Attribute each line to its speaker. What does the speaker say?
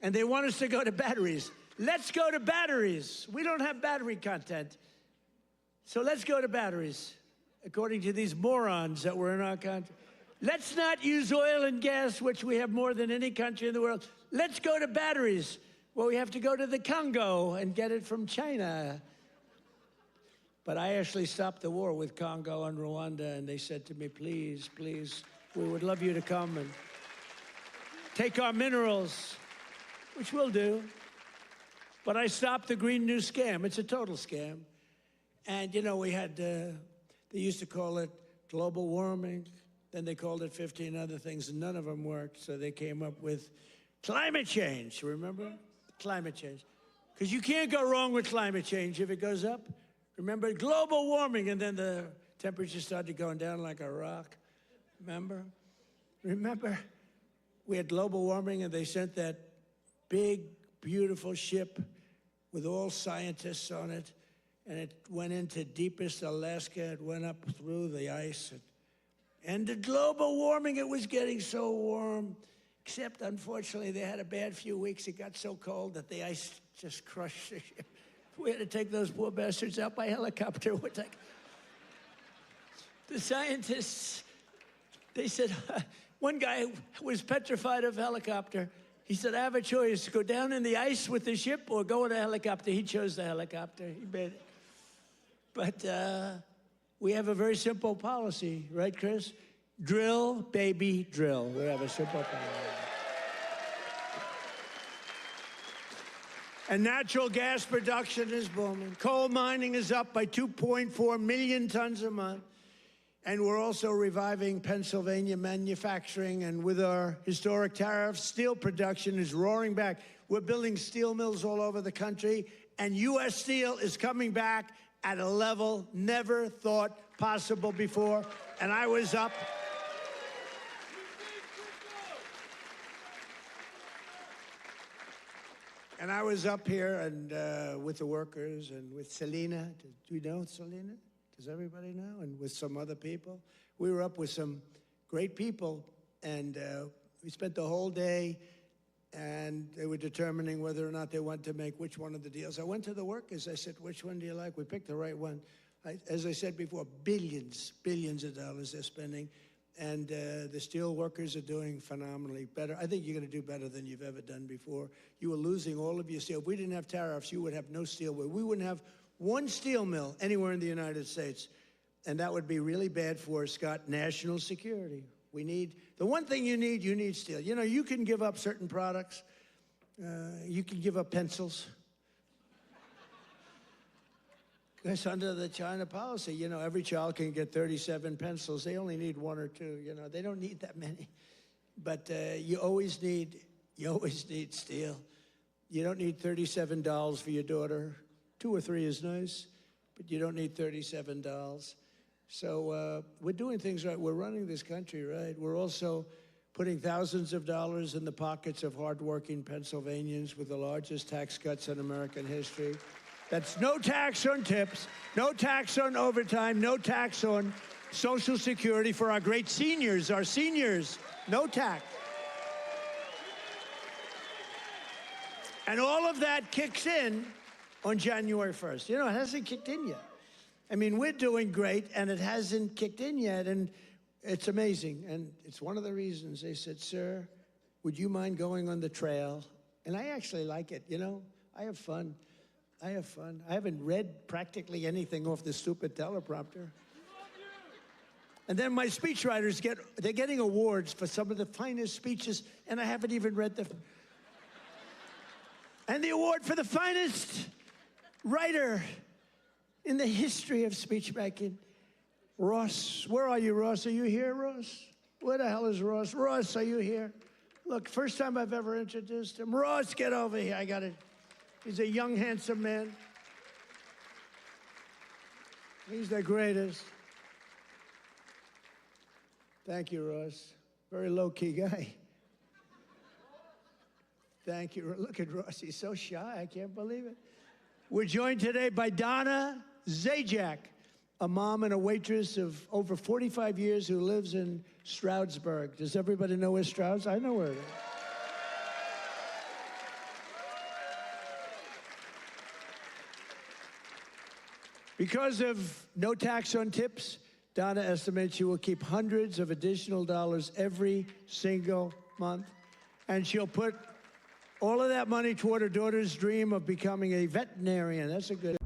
Speaker 1: And they want us to go to batteries. Let's go to batteries. We don't have battery content. So let's go to batteries, according to these morons that were in our country. Let's not use oil and gas, which we have more than any country in the world. Let's go to batteries. Well, we have to go to the Congo and get it from China. But I actually stopped the war with Congo and Rwanda, and they said to me, please, please, we would love you to come and take our minerals, which we'll do. But I stopped the Green New Scam. It's a total scam. And, you know, we had, they used to call it global warming. Then they called it 15 other things, and none of them worked. So they came up with climate change, remember? Climate change. Because you can't go wrong with climate change if it goes up. Remember, global warming, and then the temperature started going down like a rock. Remember? Remember? We had global warming, and they sent that big, beautiful ship with all scientists on it, and it went into deepest Alaska. It went up through the ice. And the global warming, it was getting so warm, except, unfortunately, they had a bad few weeks. It got so cold that the ice just crushed the ship. We had to take those poor bastards out by helicopter. The scientists, they said, one guy was petrified of helicopter. He said, I have a choice, go down in the ice with the ship or go in a helicopter. He chose the helicopter. He made it. But we have a very simple policy, right, Chris? Drill, baby, drill. We have a simple policy. And natural gas production is booming. Coal mining is up by 2.4 million tons a month. And we're also reviving Pennsylvania manufacturing. And with our historic tariffs, steel production is roaring back. We're building steel mills all over the country. And U.S. Steel is coming back at a level never thought possible before. And I was up. And I was up here and with the workers and with Selena. Do you know Selena? Does everybody know? And with some other people. We were up with some great people, and we spent the whole day, and they were determining whether or not they want to make which one of the deals. I went to the workers. I said, which one do you like? We picked the right one. As I said before, billions of dollars they're spending. And the steel workers are doing phenomenally better. I think you're going to do better than you've ever done before. You were losing all of your steel. If we didn't have tariffs, you would have no steel. We wouldn't have one steel mill anywhere in the United States. And that would be really bad for, Scott, national security. We need, the one thing you need steel. You know, you can give up certain products. You can give up pencils. Because under the China policy, you know, every child can get 37 pencils. They only need one or two, you know. They don't need that many. But you always need steel. You don't need $37 for your daughter. 2 or 3 is nice, but you don't need $37. So we're doing things right. We're running this country right. We're also putting thousands of dollars in the pockets of hardworking Pennsylvanians with the largest tax cuts in American history. That's no tax on tips, no tax on overtime, no tax on Social Security for our great seniors, no tax. And all of that kicks in on January 1st. You know, it hasn't kicked in yet. I mean, we're doing great, and it hasn't kicked in yet, and it's amazing. And it's one of the reasons they said, sir, would you mind going on the trail? And I actually like it, you know. I have fun. I haven't read practically anything off the stupid teleprompter. And then my speechwriters they're getting awards for some of the finest speeches, and I haven't even read them. And the award for the finest writer in the history of speechmaking, Ross. Where are you, Ross? Are you here, Ross? Where the hell is Ross? Ross, are you here? Look, first time I've ever introduced him. Ross, get over here. I got it. He's a young, handsome man. He's the greatest. Thank you, Ross. Very low-key guy. Thank you. Look at Ross. He's so shy. I can't believe it. We're joined today by Donna Zajac, a mom and a waitress of over 45 years who lives in Stroudsburg. Does everybody know where Strouds? I know where it is. Because of no tax on tips, Donna estimates she will keep hundreds of additional dollars every single month. And she'll put all of that money toward her daughter's dream of becoming a veterinarian. That's a good